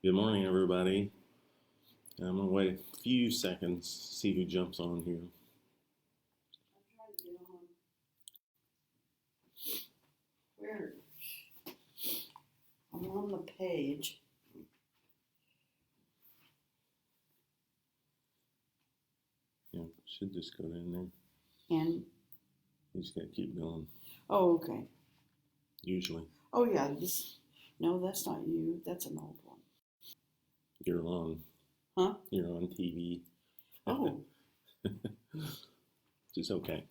Good morning, everybody. I'm going to wait a few seconds, see who jumps on here. I'm trying to get on. Where? I'm on the page. Yeah, should just go in there. And, You just got to keep going, oh, okay. usually. Oh, yeah, no, that's not you. That's an old one. You're on. Huh? You're on TV. Oh. It's okay.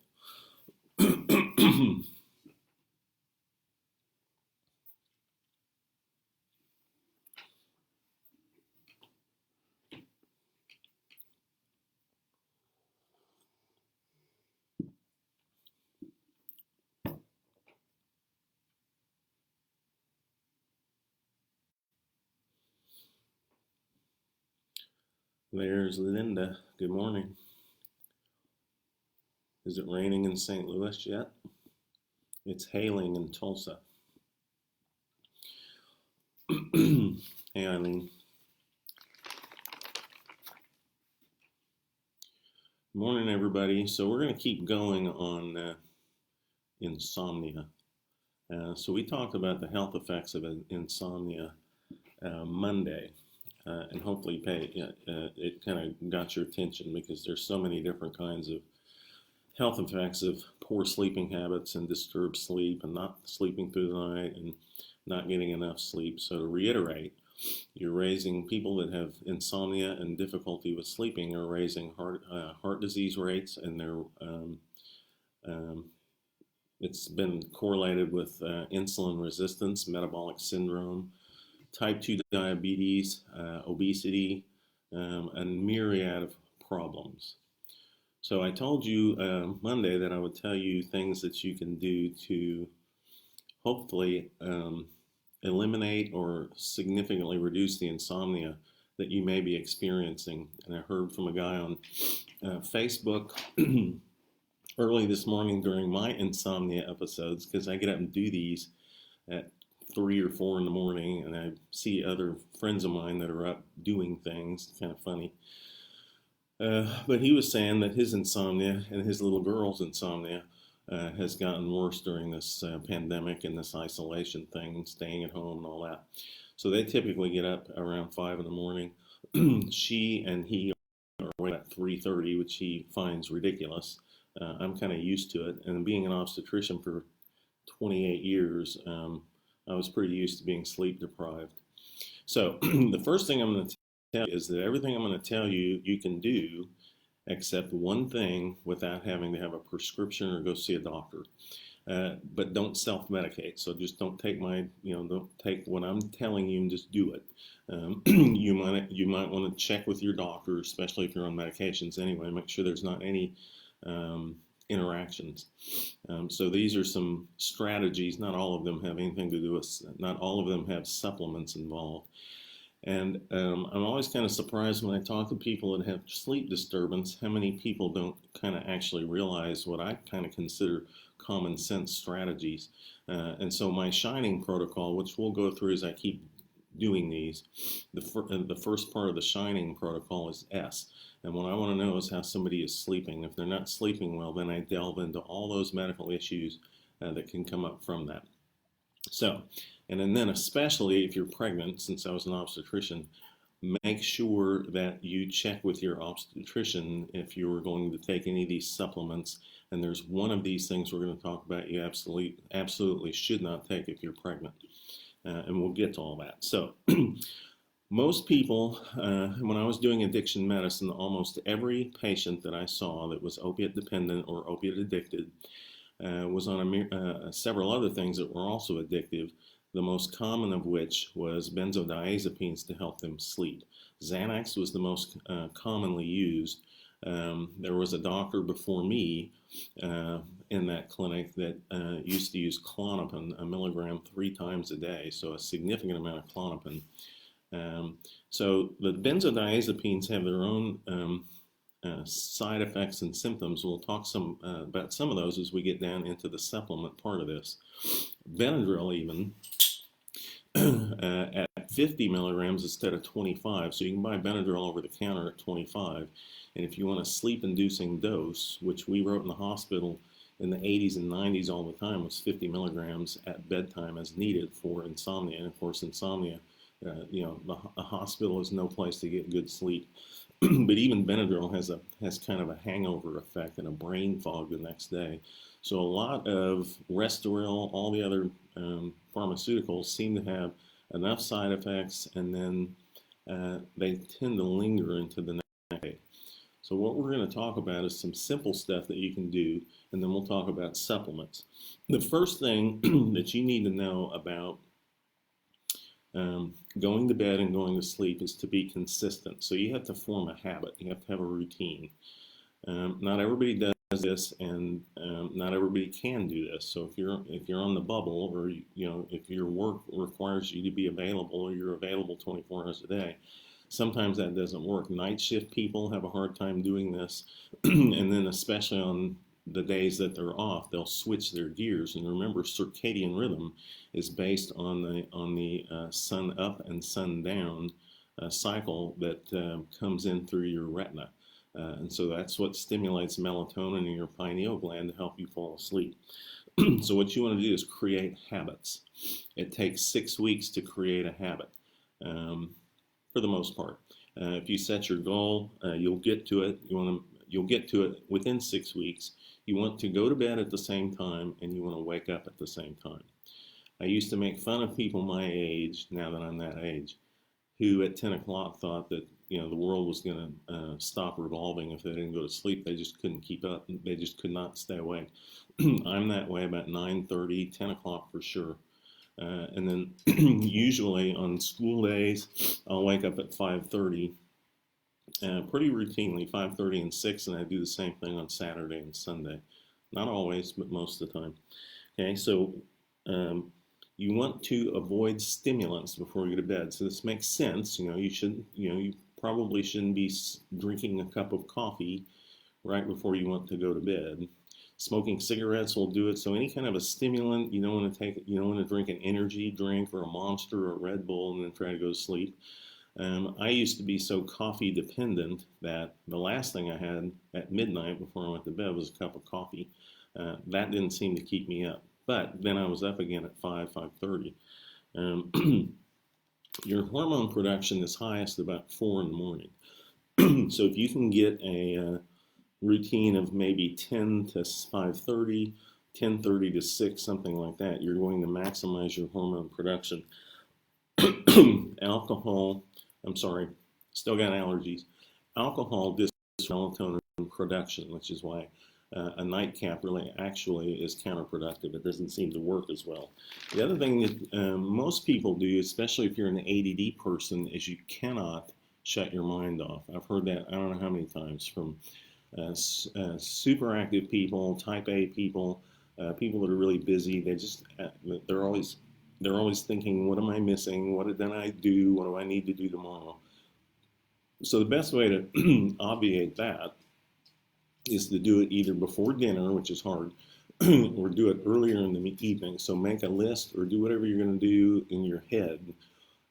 There's Linda. Good morning. Is it raining in St. Louis yet? It's hailing in Tulsa. Hey, Eileen. Morning, everybody. So we're going to keep going on insomnia. So we talked about the health effects of insomnia Monday, and hopefully it kind of got your attention because there's so many different kinds of health effects of poor sleeping habits and disturbed sleep and not sleeping through the night and not getting enough sleep. So to reiterate, you're raising people that have insomnia and difficulty with sleeping are raising heart disease rates, and it's been correlated with insulin resistance, metabolic syndrome, type 2 diabetes, obesity, and myriad of problems. So I told you Monday that I would tell you things that you can do to hopefully eliminate or significantly reduce the insomnia that you may be experiencing. And I heard from a guy on Facebook early this morning during my insomnia episodes, because I get up and do these at 3 or 4 in the morning, and I see other friends of mine that are up doing things. It's kind of funny. But he was saying that his insomnia and his little girl's insomnia has gotten worse during this pandemic and this isolation thing, staying at home and all that. So they typically get up around 5 in the morning. She and he are awake at 3:30, which he finds ridiculous. I'm kind of used to it, and being an obstetrician for 28 years, I was pretty used to being sleep deprived. So the first thing I'm going to tell you is that everything I'm going to tell you, you can do except one thing without having to have a prescription or go see a doctor. But don't self-medicate. So just don't take don't take what I'm telling you and just do it. You might want to check with your doctor, especially if you're on medications anyway. Make sure there's not any interactions. So these are some strategies. Not all of them have anything to do with. Not all of them have supplements involved. And I'm always kind of surprised when I talk to people that have sleep disturbance, how many people don't kind of actually realize what I kind of consider common sense strategies. And so my shining protocol, which we'll go through as I keep doing these, the first part of the shining protocol is S. And what I want to know is how somebody is sleeping. If they're not sleeping well, then I delve into all those medical issues that can come up from that. So, and then especially if you're pregnant, since I was an obstetrician, make sure that you check with your obstetrician if you're going to take any of these supplements. And there's one of these things we're going to talk about you absolutely should not take if you're pregnant. And we'll get to all that. So, most people, when I was doing addiction medicine, almost every patient that I saw that was opiate dependent or opiate addicted was on several other things that were also addictive, the most common of which was benzodiazepines to help them sleep. Xanax was the most commonly used. There was a doctor before me in that clinic that used to use Klonopin, a milligram 3 times a day, so a significant amount of Klonopin. So the benzodiazepines have their own side effects and symptoms. We'll talk about some of those as we get down into the supplement part of this. Benadryl even at 50 milligrams instead of 25. So you can buy Benadryl over the counter at 25. And if you want a sleep-inducing dose, which we wrote in the hospital in the 80s and 90s all the time, was 50 milligrams at bedtime as needed for insomnia. And of course, insomnia, a hospital is no place to get good sleep. But even Benadryl has kind of a hangover effect and a brain fog the next day. So a lot of Restoril, all the other pharmaceuticals seem to have enough side effects, and then they tend to linger into the next day. So what we're going to talk about is some simple stuff that you can do, and then we'll talk about supplements. The first thing that you need to know about going to bed and going to sleep is to be consistent. So you have to form a habit. You have to have a routine. Not everybody does this, and not everybody can do this. So if you're on the bubble, or if your work requires you to be available, or you're available 24 hours a day, sometimes that doesn't work. Night shift people have a hard time doing this, and then especially on the days that they're off, they'll switch their gears. And remember, circadian rhythm is based on the sun up and sun down cycle that comes in through your retina. And so that's what stimulates melatonin in your pineal gland to help you fall asleep. So what you want to do is create habits. It takes 6 weeks to create a habit, for the most part. If you set your goal, you'll get to it. You'll get to it within 6 weeks. You want to go to bed at the same time, and you want to wake up at the same time. I used to make fun of people my age, now that I'm that age, who at 10 o'clock thought that the world was going to stop revolving if they didn't go to sleep. They just couldn't keep up. They just could not stay awake. I'm that way about 9:30, 10 o'clock for sure. And then usually on school days, I'll wake up at 5:30. Pretty routinely, 5:30 and 6, and I do the same thing on Saturday and Sunday. Not always, but most of the time. Okay, so you want to avoid stimulants before you go to bed. So this makes sense. You probably shouldn't be drinking a cup of coffee right before you want to go to bed. Smoking cigarettes will do it. So any kind of a stimulant, you don't want to drink an energy drink or a Monster or a Red Bull and then try to go to sleep. I used to be so coffee dependent that the last thing I had at midnight before I went to bed was a cup of coffee. That didn't seem to keep me up. But then I was up again at 5:30. Your hormone production is highest about 4 in the morning. So if you can get a routine of maybe 10 to 5:30, 10:30 to 6, something like that, you're going to maximize your hormone production. Still got allergies. Alcohol disrupts melatonin production, which is why a nightcap really actually is counterproductive. It doesn't seem to work as well. The other thing that most people do, especially if you're an ADD person, is you cannot shut your mind off. I've heard that I don't know how many times from super active people, type A people, people that are really busy. They're always thinking, what am I missing? What did I do? What do I need to do tomorrow? So the best way to obviate that is to do it either before dinner, which is hard, or do it earlier in the evening. So make a list or do whatever you're going to do in your head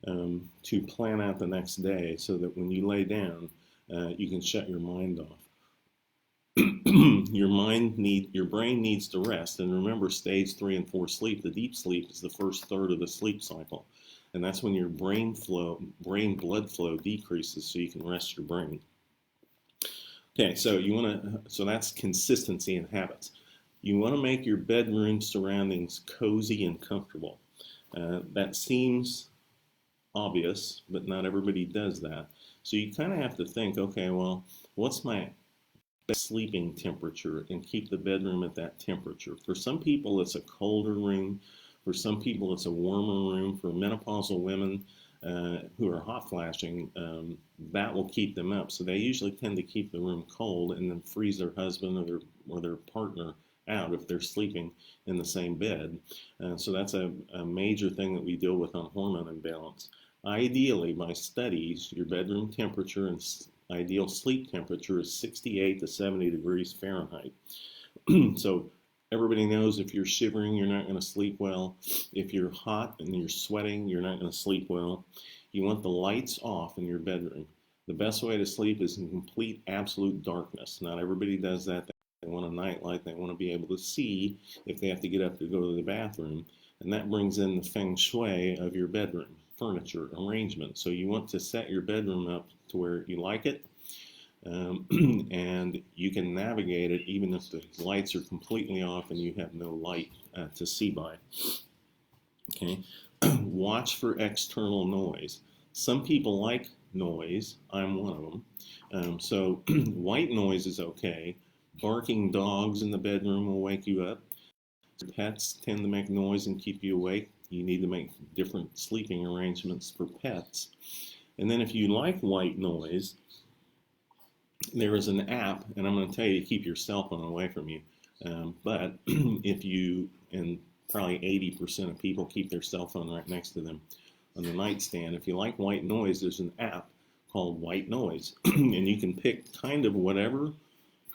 to plan out the next day so that when you lay down, you can shut your mind off. Your brain needs to rest. And remember, stage 3 and 4 sleep, the deep sleep, is the first third of the sleep cycle. And that's when your brain blood flow decreases so you can rest your brain. Okay, so that's consistency and habits. You want to make your bedroom surroundings cozy and comfortable. That seems obvious, but not everybody does that. So you kind of have to think, okay, well, what's my best sleeping temperature, and keep the bedroom at that temperature. For some people, it's a colder room. For some people, it's a warmer room. For menopausal women who are hot flashing, that will keep them up. So they usually tend to keep the room cold and then freeze their husband or their partner out if they're sleeping in the same bed. So that's a major thing that we deal with on hormone imbalance. Ideally, by studies, your bedroom temperature and ideal sleep temperature is 68 to 70 degrees Fahrenheit. So Everybody knows if you're shivering, you're not going to sleep well. If you're hot and you're sweating, you're not going to sleep well. You want the lights off in your bedroom. The best way to sleep is in complete, absolute darkness. Not everybody does that. They want a nightlight. They want to be able to see if they have to get up to go to the bathroom. And that brings in the feng shui of your bedroom, furniture, arrangement. So you want to set your bedroom up to where you like it. And you can navigate it even if the lights are completely off and you have no light to see by. Okay, watch for external noise. Some people like noise. I'm one of them. So white noise is okay. Barking dogs in the bedroom will wake you up. Pets tend to make noise and keep you awake. You need to make different sleeping arrangements for pets. And then if you like white noise, there is an app, and I'm going to tell you to keep your cell phone away from you. But if you, and probably 80% of people keep their cell phone right next to them on the nightstand. If you like white noise, there's an app called White Noise. And you can pick kind of whatever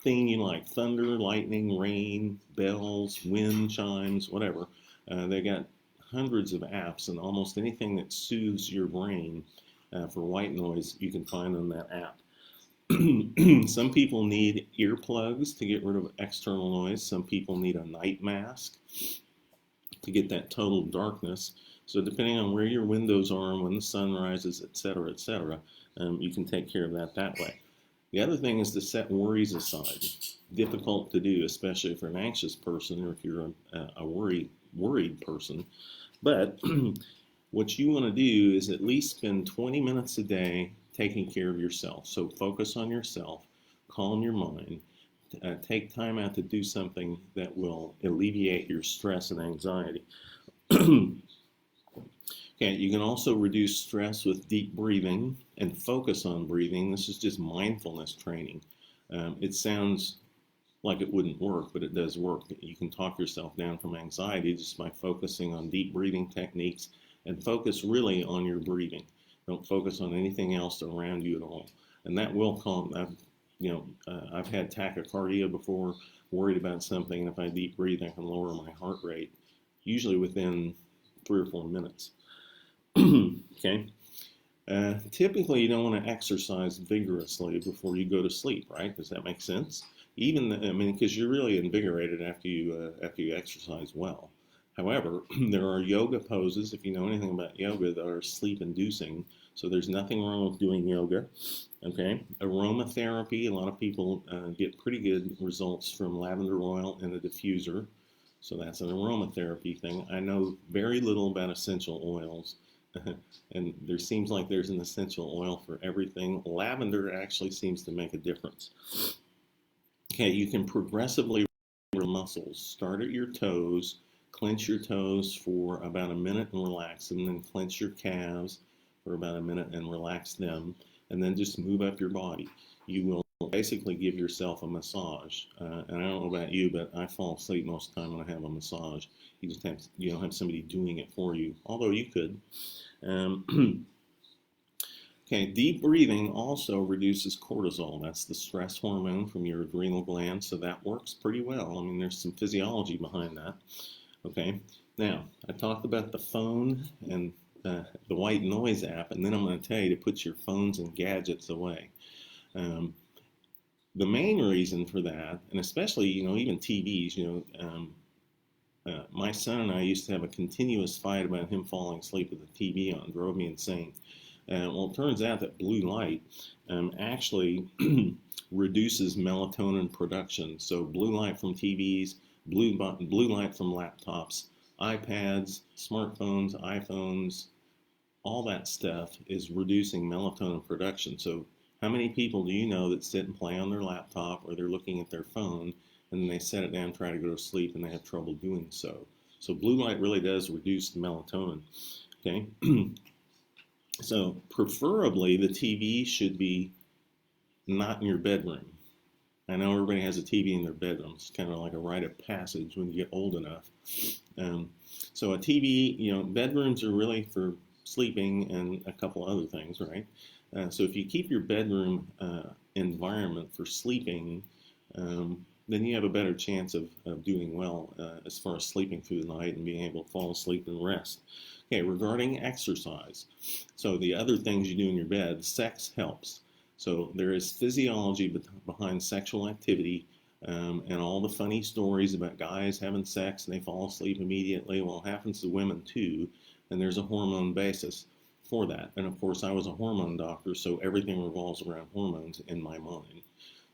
thing you like: thunder, lightning, rain, bells, wind chimes, whatever. They got hundreds of apps, and almost anything that soothes your brain for white noise you can find on that app. Some people need earplugs to get rid of external noise. Some people need a night mask to get that total darkness. So depending on where your windows are and when the sun rises, etc., you can take care of that way. The other thing is to set worries aside. Difficult to do, especially if you're an anxious person or if you're a worried person. But what you want to do is at least spend 20 minutes a day taking care of yourself. So focus on yourself, calm your mind, take time out to do something that will alleviate your stress and anxiety. Okay, you can also reduce stress with deep breathing and focus on breathing. This is just mindfulness training. It sounds like it wouldn't work, but it does work. You can talk yourself down from anxiety just by focusing on deep breathing techniques, and focus really on your breathing. Don't focus on anything else around you at all. And that will calm. I've had tachycardia before, worried about something, and if I deep breathe, I can lower my heart rate, usually within 3 or 4 minutes. Okay. Typically, you don't want to exercise vigorously before you go to sleep, right? Does that make sense? Because you're really invigorated after you exercise well. However, there are yoga poses, if you know anything about yoga, that are sleep-inducing. So there's nothing wrong with doing yoga. Okay. Aromatherapy, a lot of people get pretty good results from lavender oil in a diffuser. So that's an aromatherapy thing. I know very little about essential oils. And there seems like there's an essential oil for everything. Lavender actually seems to make a difference. Okay, you can progressively your muscles. Start at your toes, clench your toes for about a minute and relax them, then clench your calves for about a minute and relax them, and then just move up your body. You will basically give yourself a massage. And I don't know about you, but I fall asleep most of the time when I have a massage. You don't have somebody doing it for you, although you could. Okay, deep breathing also reduces cortisol. That's the stress hormone from your adrenal gland, so that works pretty well. I mean, there's some physiology behind that. Okay, now I talked about the phone and the white noise app, and then I'm going to tell you to put your phones and gadgets away. The main reason for that, and especially, even TVs, my son and I used to have a continuous fight about him falling asleep with the TV on. It drove me insane. Well, it turns out that blue light actually reduces melatonin production. So blue light from TVs, blue light from laptops, iPads, smartphones, iPhones, all that stuff is reducing melatonin production. So how many people do you know that sit and play on their laptop or they're looking at their phone and then they set it down, try to go to sleep, and they have trouble doing so? So blue light really does reduce the melatonin. Okay. So preferably the TV should be not in your bedroom. I know everybody has a TV in their bedroom. It's kind of like a rite of passage when you get old enough. So a TV, bedrooms are really for sleeping and a couple other things, right? So if you keep your bedroom environment for sleeping then you have a better chance of doing well as far as sleeping through the night and being able to fall asleep and rest. Okay, regarding exercise, so the other things you do in your bed, sex helps. So there is physiology behind sexual activity, and all the funny stories about guys having sex and they fall asleep immediately. Well, it happens to women too, and there's a hormone basis for that. And of course, I was a hormone doctor, so everything revolves around hormones in my mind.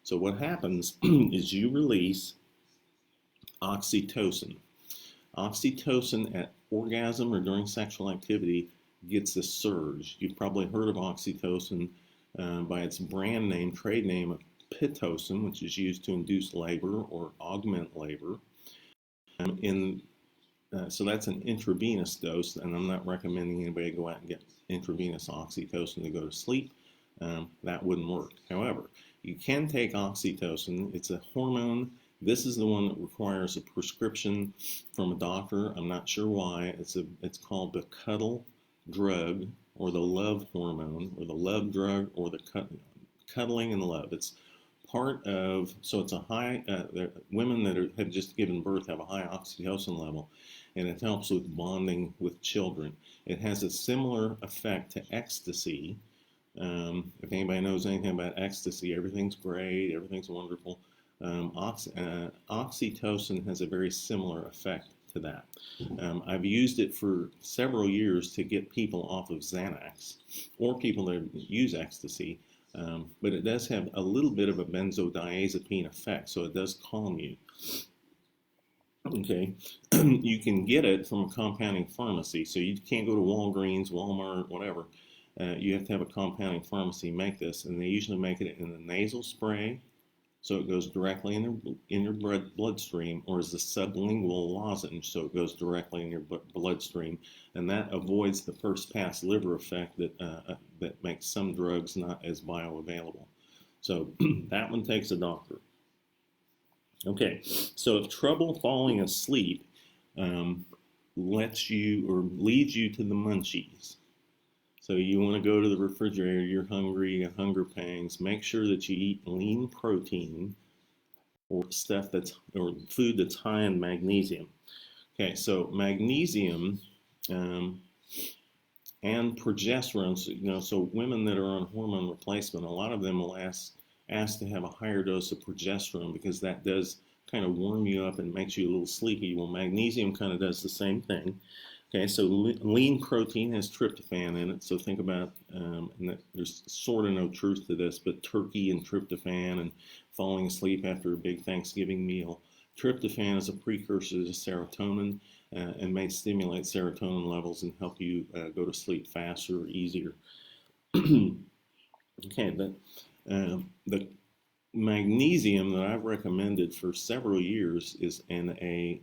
So what happens is you release oxytocin. Oxytocin at orgasm or during sexual activity gets a surge. You've probably heard of oxytocin by its brand name, trade name of Pitocin, which is used to induce labor or augment labor. So that's an intravenous dose, and I'm not recommending anybody go out and get intravenous oxytocin to go to sleep. That wouldn't work. However, you can take oxytocin. It's a hormone. This is the one that requires a prescription from a doctor. I'm not sure why. It's called the cuddle drug, or the love hormone, or the love drug, or the cuddling and love. It's part of, so it's a high, women that have just given birth have a high oxytocin level, and it helps with bonding with children. It has a similar effect to ecstasy. If anybody knows anything about ecstasy, everything's great, everything's wonderful. Oxytocin has a very similar effect to that. I've used it for several years to get people off of Xanax or people that use ecstasy, but it does have a little bit of a benzodiazepine effect, so it does calm you. Okay, you can get it from a compounding pharmacy, so you can't go to Walgreens, Walmart, whatever. You have to have a compounding pharmacy make this, and they usually make it in a nasal spray, so it goes directly in your bloodstream, or as a sublingual lozenge, so it goes directly in your bloodstream, and that avoids the first-pass liver effect that makes some drugs not as bioavailable. So that one takes a doctor. Okay, so if trouble falling asleep lets you or leads you to the munchies, so you want to go to the refrigerator, you're hungry, you have hunger pangs, make sure that you eat lean protein or or food that's high in magnesium. Okay, so magnesium and progesterone, so women that are on hormone replacement, a lot of them will ask to have a higher dose of progesterone because that does kind of warm you up and makes you a little sleepy. Well, magnesium kind of does the same thing. Okay, so lean protein has tryptophan in it, so think about, and there's sort of no truth to this, but turkey and tryptophan and falling asleep after a big Thanksgiving meal. Tryptophan is a precursor to serotonin and may stimulate serotonin levels and help you go to sleep faster or easier. Okay, but the magnesium that I've recommended for several years is in a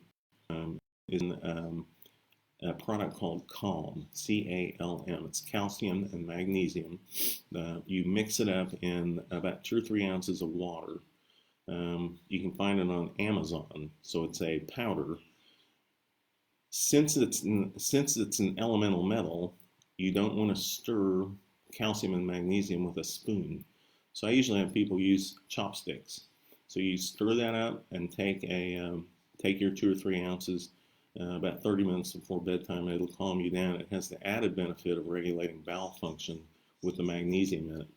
product called Calm, C-A-L-M. It's calcium and magnesium. You mix it up in about 2 or 3 ounces of water. You can find it on Amazon, so it's a powder. Since it's an elemental metal, you don't want to stir calcium and magnesium with a spoon. So I usually have people use chopsticks. So you stir that up and take your 2 or 3 ounces about 30 minutes before bedtime, and it'll calm you down. It has the added benefit of regulating bowel function with the magnesium in it.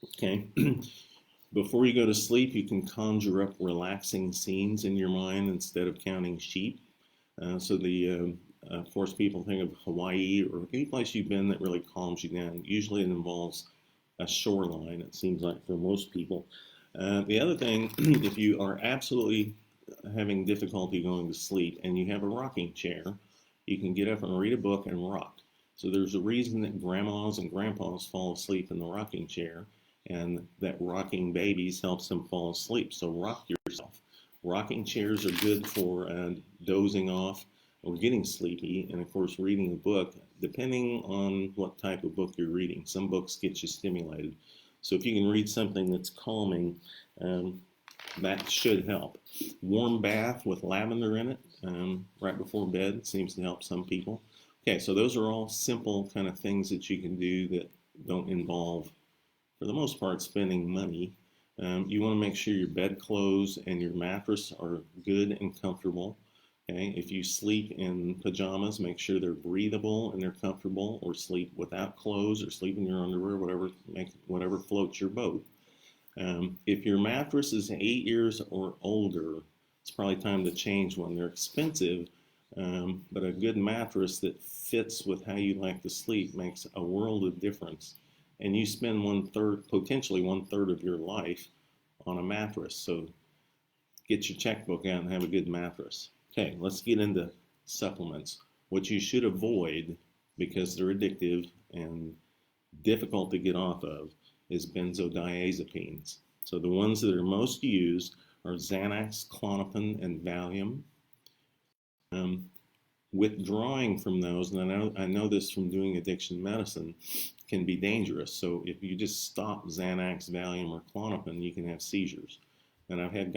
Okay. Before you go to sleep, you can conjure up relaxing scenes in your mind instead of counting sheep. Of course, people think of Hawaii or any place you've been that really calms you down. Usually it involves a shoreline, it seems like, for most people. The other thing, if you are absolutely having difficulty going to sleep and you have a rocking chair, you can get up and read a book and rock. So there's a reason that grandmas and grandpas fall asleep in the rocking chair, and that rocking babies helps them fall asleep. So rock yourself. Rocking chairs are good for dozing off or getting sleepy, and of course reading a book, depending on what type of book you're reading. Some books get you stimulated. So if you can read something that's calming, that should help. Warm bath with lavender in it right before bed seems to help some people. Okay, so those are all simple kind of things that you can do that don't involve, for the most part, spending money. You want to make sure your bedclothes and your mattress are good and comfortable. Okay, if you sleep in pajamas, make sure they're breathable and they're comfortable, or sleep without clothes, or sleep in your underwear, whatever floats your boat. If your mattress is 8 years or older, it's probably time to change one. They're expensive, but a good mattress that fits with how you like to sleep makes a world of difference. And you spend potentially one third of your life on a mattress. So get your checkbook out and have a good mattress. Okay, let's get into supplements. What you should avoid, because they're addictive and difficult to get off of, is benzodiazepines. So the ones that are most used are Xanax, Klonopin, and Valium. Withdrawing from those, and I know this from doing addiction medicine, can be dangerous. So if you just stop Xanax, Valium, or Klonopin, you can have seizures. And I've had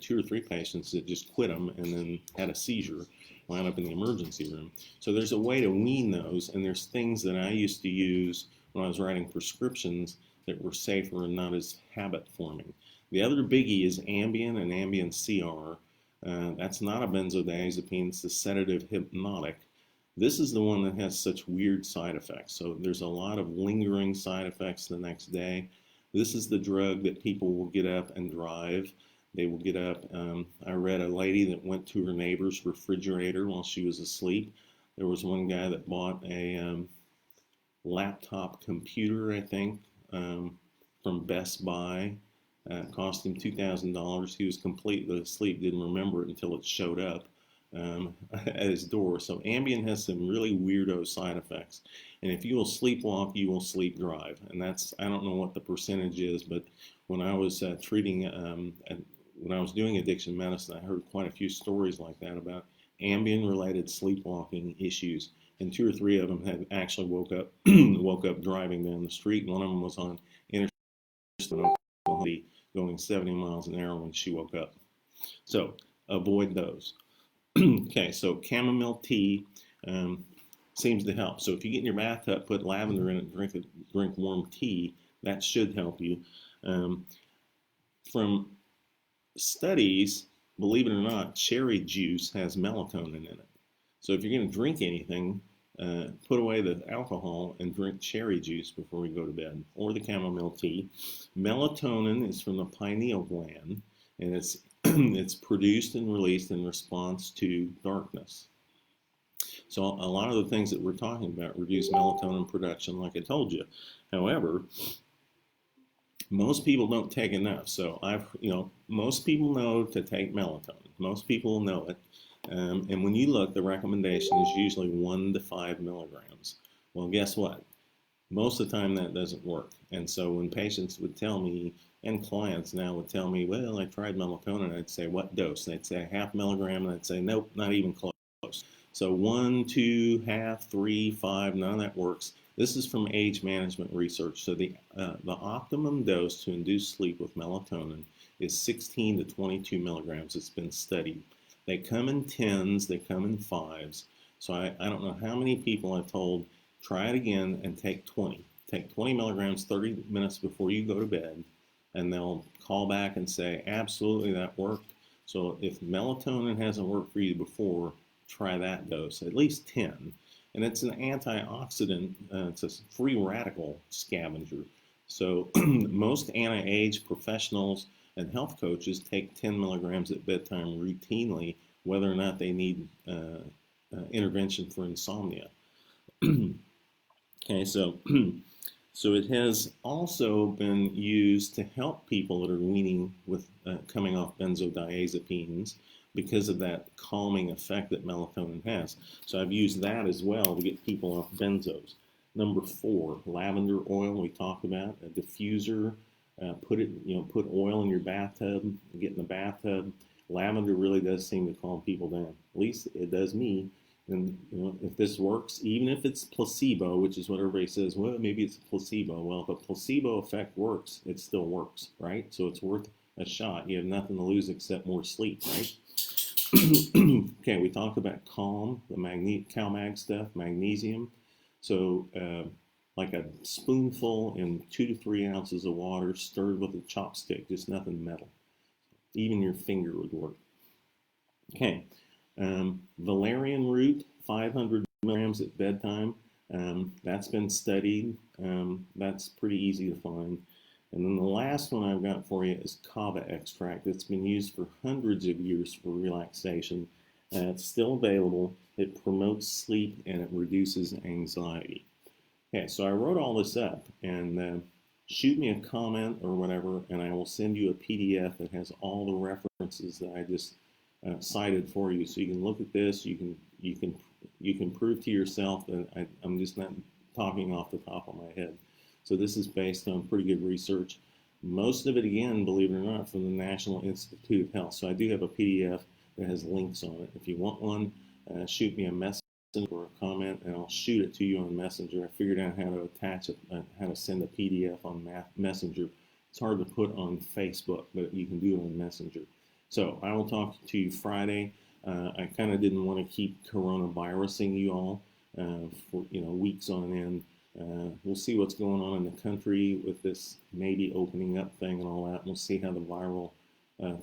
2 or 3 patients that just quit them and then had a seizure, wound up in the emergency room. So there's a way to wean those, and there's things that I used to use when I was writing prescriptions that were safer and not as habit forming. The other biggie is Ambien and Ambien CR. That's not a benzodiazepine, it's a sedative hypnotic. This is the one that has such weird side effects. So there's a lot of lingering side effects the next day. This is the drug that people will get up and drive. They will get up. I read a lady that went to her neighbor's refrigerator while she was asleep. There was one guy that bought a laptop computer, I think, from Best Buy. Cost him $2,000. He was completely asleep, didn't remember it until it showed up at his door. So Ambien has some really weirdo side effects. And if you will sleepwalk, you will sleep drive. And that's, I don't know what the percentage is, but when I was when I was doing addiction medicine, I heard quite a few stories like that about Ambien-related sleepwalking issues. And 2 or 3 of them had actually woke up driving down the street. One of them was on Interstate going 70 miles an hour when she woke up. So avoid those. Okay, so chamomile tea seems to help. So if you get in your bathtub, put lavender in it, drink warm tea, that should help you. From studies, believe it or not, cherry juice has melatonin in it. So if you're going to drink anything, put away the alcohol and drink cherry juice before you go to bed, or the chamomile tea. Melatonin is from the pineal gland, and it's it's produced and released in response to darkness. So a lot of the things that we're talking about reduce melatonin production, like I told you. However, most people don't take enough. So most people know to take melatonin. Most people know it. And when you look, the recommendation is usually 1 to 5 milligrams. Well, guess what? Most of the time that doesn't work. And so when patients would tell me, and clients now would tell me, well, I tried melatonin, I'd say, what dose? They'd say 0.5 milligram, and I'd say, nope, not even close. So 1, 2, half, 3, 5, none of that works. This is from age management research. So the optimum dose to induce sleep with melatonin is 16 to 22 milligrams. It's been studied. They come in 10s, they come in 5s. So I don't know how many people I've told, try it again and take 20. Take 20 milligrams 30 minutes before you go to bed, and they'll call back and say, absolutely, that worked. So if melatonin hasn't worked for you before, try that dose, at least 10. And it's an antioxidant, it's a free radical scavenger. So most anti-age professionals and health coaches take 10 milligrams at bedtime routinely, whether or not they need intervention for insomnia. Okay, so it has also been used to help people that are weaning with coming off benzodiazepines because of that calming effect that melatonin has. So I've used that as well to get people off benzos. Number 4, lavender oil. We talked about a diffuser. Put oil in your bathtub. Get in the bathtub. Lavender really does seem to calm people down. At least it does me. And if this works, even if it's placebo, which is what everybody says, well, maybe it's a placebo. Well, if a placebo effect works, it still works, right? So it's worth a shot. You have nothing to lose except more sleep, right? Okay, we talked about calm, the CalMag stuff, magnesium. So like a spoonful in 2 to 3 ounces of water stirred with a chopstick, just nothing metal. Even your finger would work. Okay, valerian root, 500 milligrams at bedtime. That's been studied. That's pretty easy to find. And then the last one I've got for you is kava extract. It's been used for hundreds of years for relaxation. It's still available. It promotes sleep and it reduces anxiety. Okay, so I wrote all this up, and shoot me a comment or whatever, and I will send you a PDF that has all the references that I just cited for you, so you can look at this. You can prove to yourself that I'm just not talking off the top of my head. So this is based on pretty good research. Most of it, again, believe it or not, from the National Institute of Health. So I do have a PDF that has links on it. If you want one, shoot me a message or a comment, and I'll shoot it to you on Messenger. I figured out how to attach it, how to send a PDF on Messenger. It's hard to put on Facebook, but you can do it on Messenger. So I will talk to you Friday. I kind of didn't want to keep coronavirusing you all for weeks on end. We'll see what's going on in the country with this maybe opening up thing and all that. We'll see how the viral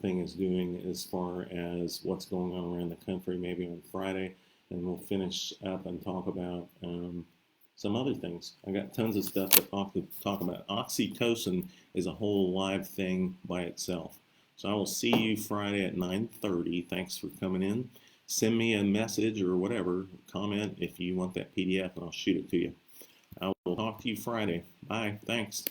thing is doing as far as what's going on around the country maybe on Friday. And we'll finish up and talk about some other things. I got tons of stuff to talk about. Oxytocin is a whole live thing by itself. So I will see you Friday at 9:30. Thanks for coming in. Send me a message or whatever, comment if you want that PDF, and I'll shoot it to you. I will talk to you Friday. Bye. Thanks.